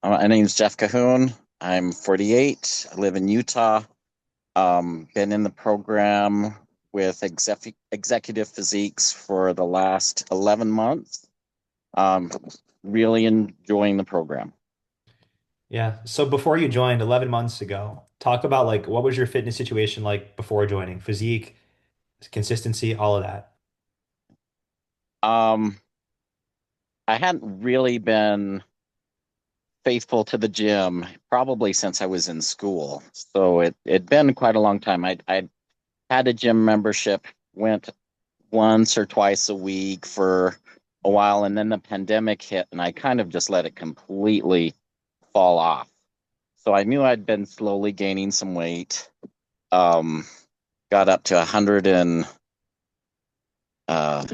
My name's Jeff Cahoon. I'm 48. I live in Utah. Been in the program with executive physiques for the last 11 months. Um, really enjoying the program. Yeah. So before you joined 11 months ago, talk about like what was your fitness situation like before joining? Physique, consistency, all of that. Um, I hadn't really been faithful to the gym probably since I was in school. So it'd been quite a long time. I had a gym membership, went once or twice a week for a while, and then the pandemic hit, and I kind of just let it completely fall off. So I knew I'd been slowly gaining some weight. Um, got up to 100 and uh,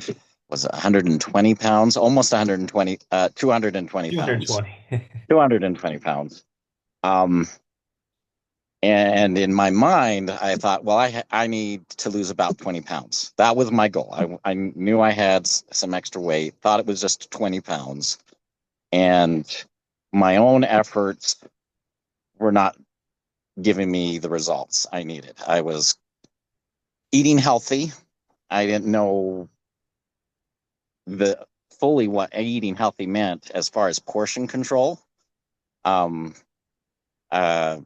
was it 120 pounds, almost 120, 220 pounds, 220. 220 pounds. Um, and in my mind, I thought, well, I need to lose about 20 pounds. That was my goal. I knew I had some extra weight, thought it was just 20 pounds. And my own efforts were not giving me the results I needed. I was eating healthy. I didn't know the fully what eating healthy meant as far as portion control. Um, uh,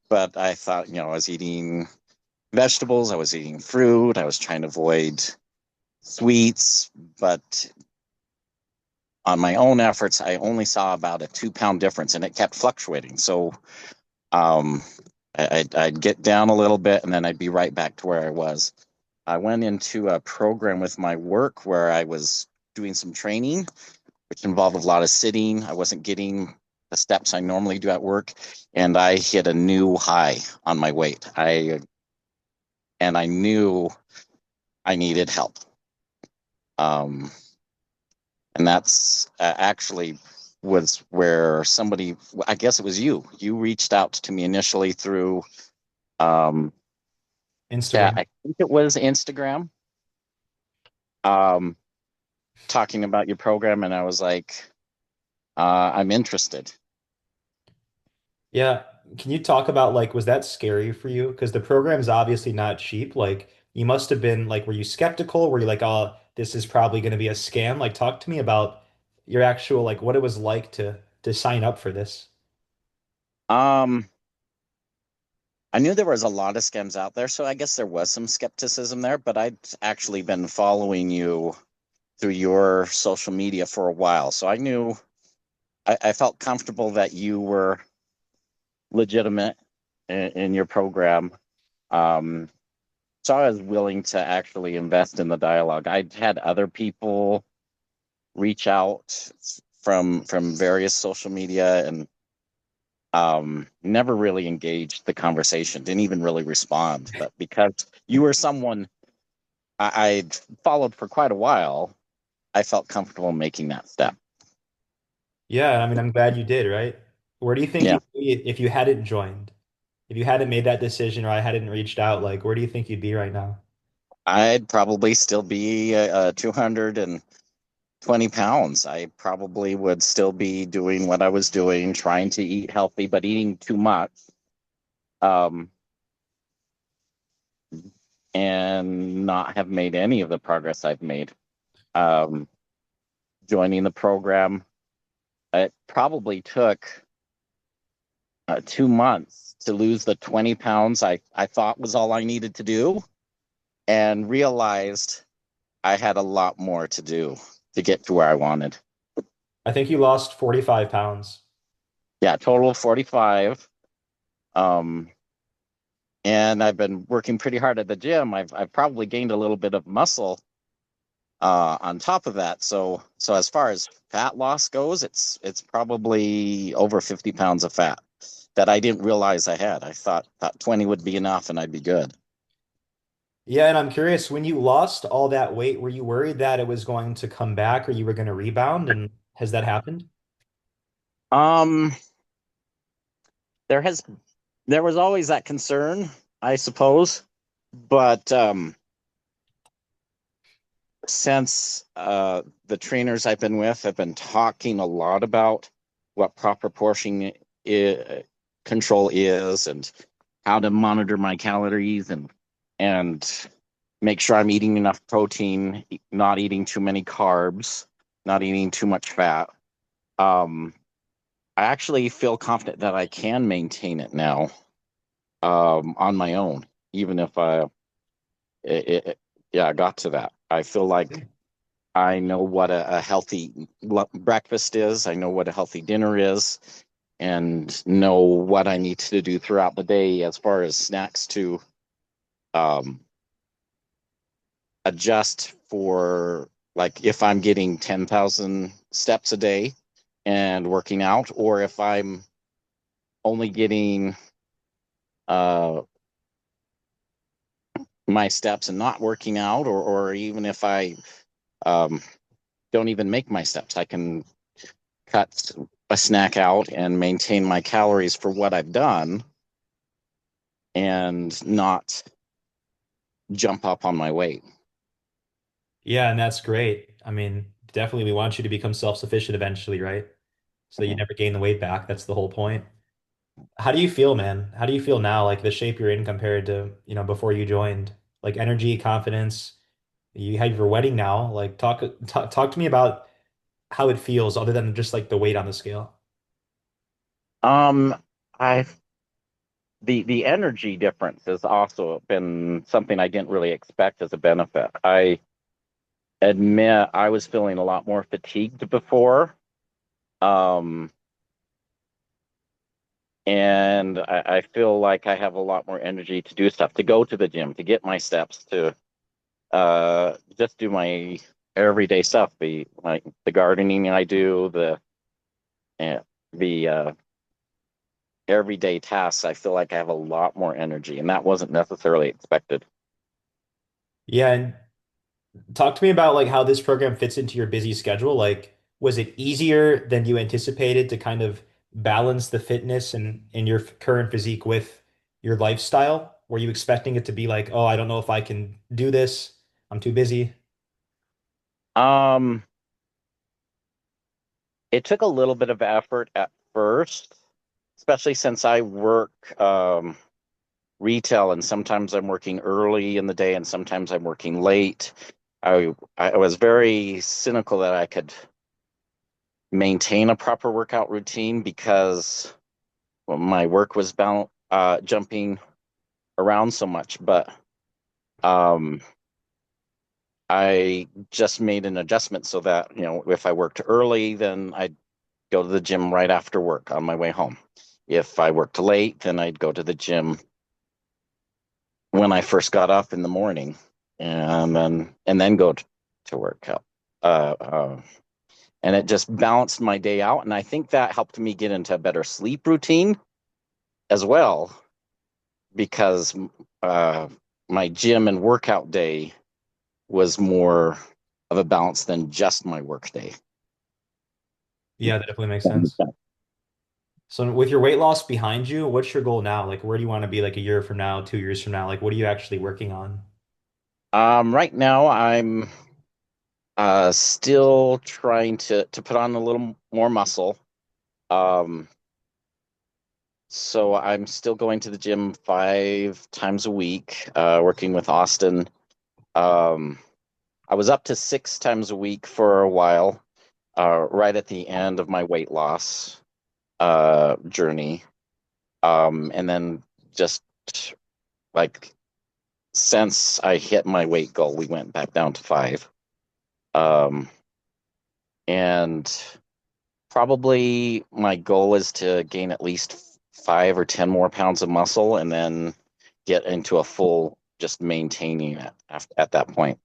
but I thought, I was eating vegetables, I was eating fruit, I was trying to avoid sweets, but on my own efforts, I only saw about a 2 pound difference and it kept fluctuating. So um, I'd get down a little bit and then I'd be right back to where I was. I went into a program with my work where I was doing some training, which involved a lot of sitting. I wasn't getting the steps I normally do at work, and I hit a new high on my weight. I knew I needed help. Um, and that's actually was where somebody, I guess it was you. You reached out to me initially through um, chat. Instagram. I think it was Instagram. Um, talking about your program, and I was like, I'm interested. Yeah. Can you talk about like was that scary for you? Because the program is obviously not cheap. Like you must have been like, were you skeptical? Were you like, oh, this is probably going to be a scam? Like talk to me about your actual like what it was like to sign up for this. Um, I knew there was a lot of scams out there, so I guess there was some skepticism there, but I'd actually been following you through your social media for a while. So I knew I felt comfortable that you were legitimate in your program. Um, so I was willing to actually invest in the dialogue. I'd had other people reach out from various social media and never really engaged the conversation, didn't even really respond. But because you were someone I'd followed for quite a while, I felt comfortable making that step. Yeah, I mean, I'm glad you did, right? Where do you think Yeah, you'd be if you hadn't joined? If you hadn't made that decision or I hadn't reached out, like where do you think you'd be right now? I'd probably still be 220 pounds. I probably would still be doing what I was doing, trying to eat healthy, but eating too much. Um, and not have made any of the progress I've made. Um, joining the program, it probably took 2 months to lose the 20 pounds I thought was all I needed to do, and realized I had a lot more to do to get to where I wanted. I think you lost 45 pounds. Yeah, total of 45. Um, and I've been working pretty hard at the gym. I've probably gained a little bit of muscle on top of that. So as far as fat loss goes, it's probably over 50 pounds of fat that I didn't realize I had. I thought 20 would be enough and I'd be good. Yeah, and I'm curious, when you lost all that weight, were you worried that it was going to come back or you were going to rebound? And has that happened? Um, there has there was always that concern, I suppose, but since the trainers I've been with have been talking a lot about what proper portion control is, and how to monitor my calories, and make sure I'm eating enough protein, not eating too many carbs, not eating too much fat. Um, I actually feel confident that I can maintain it now, on my own, even if yeah, I got to that. I feel like I know what a healthy breakfast is. I know what a healthy dinner is, and know what I need to do throughout the day as far as snacks to um, adjust for, like, if I'm getting 10,000 steps a day and working out, or if I'm only getting uh, my steps and not working out, or even if I um, don't even make my steps, I can cut a snack out and maintain my calories for what I've done and not jump up on my weight. Yeah, and that's great. I mean, definitely we want you to become self-sufficient eventually, right? So that you Mhm. never gain the weight back. That's the whole point. How do you feel, man? How do you feel now, like the shape you're in compared to, before you joined? Like energy, confidence. You had your wedding now. Like talk to me about how it feels other than just like the weight on the scale. Um, I the energy difference has also been something I didn't really expect as a benefit. I admit I was feeling a lot more fatigued before. Um, and I feel like I have a lot more energy to do stuff, to go to the gym, to get my steps, to just do my everyday stuff, the like the gardening I do, uh, the everyday tasks. I feel like I have a lot more energy, and that wasn't necessarily expected. Yeah, and talk to me about like how this program fits into your busy schedule. Like, was it easier than you anticipated to kind of balance the fitness and your current physique with your lifestyle? Were you expecting it to be like, oh, I don't know if I can do this. I'm too busy. Um, it took a little bit of effort at first, especially since I work retail, and sometimes I'm working early in the day and sometimes I'm working late. I was very cynical that I could maintain a proper workout routine because, well, my work was jumping around so much. But um, I just made an adjustment so that, if I worked early, then I'd go to the gym right after work on my way home. If I worked late, then I'd go to the gym when I first got up in the morning, and then go to work. Uh, uh, and it just balanced my day out, and I think that helped me get into a better sleep routine as well, because uh, my gym and workout day was more of a balance than just my work day. Yeah, that definitely makes sense. So with your weight loss behind you, what's your goal now? Like, where do you want to be like a year from now, 2 years from now? Like, what are you actually working on? Right now, I'm still trying to put on a little more muscle. Um, so I'm still going to the gym 5 times a week, working with Austin. Um, I was up to 6 times a week for a while, right at the end of my weight loss journey. And then just like since I hit my weight goal, we went back down to 5. Um, and probably my goal is to gain at least 5 or 10 more pounds of muscle, and then get into a full just maintaining it at that point.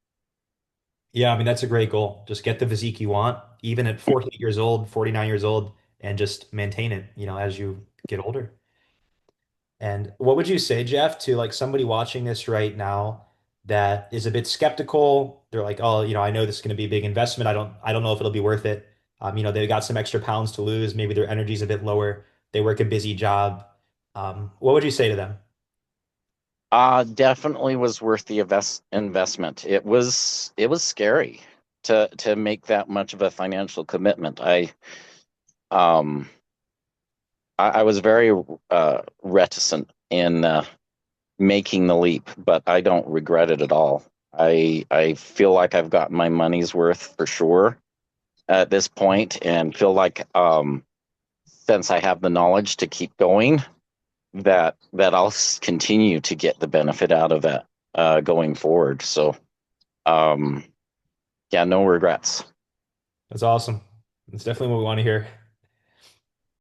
Yeah, I mean, that's a great goal. Just get the physique you want, even at 48 years old, 49 years old, and just maintain it, as you get older. And what would you say, Jeff, to like somebody watching this right now that is a bit skeptical? They're like, oh, I know this is going to be a big investment. I don't know if it'll be worth it. They've got some extra pounds to lose. Maybe their energy's a bit lower. They work a busy job. What would you say to them? Definitely was worth the investment. It was scary to make that much of a financial commitment. I was very reticent in making the leap, but I don't regret it at all. I feel like I've gotten my money's worth for sure at this point, and feel like since I have the knowledge to keep going, that I'll continue to get the benefit out of it going forward. So um, yeah, no regrets. That's awesome. That's definitely what we want to hear.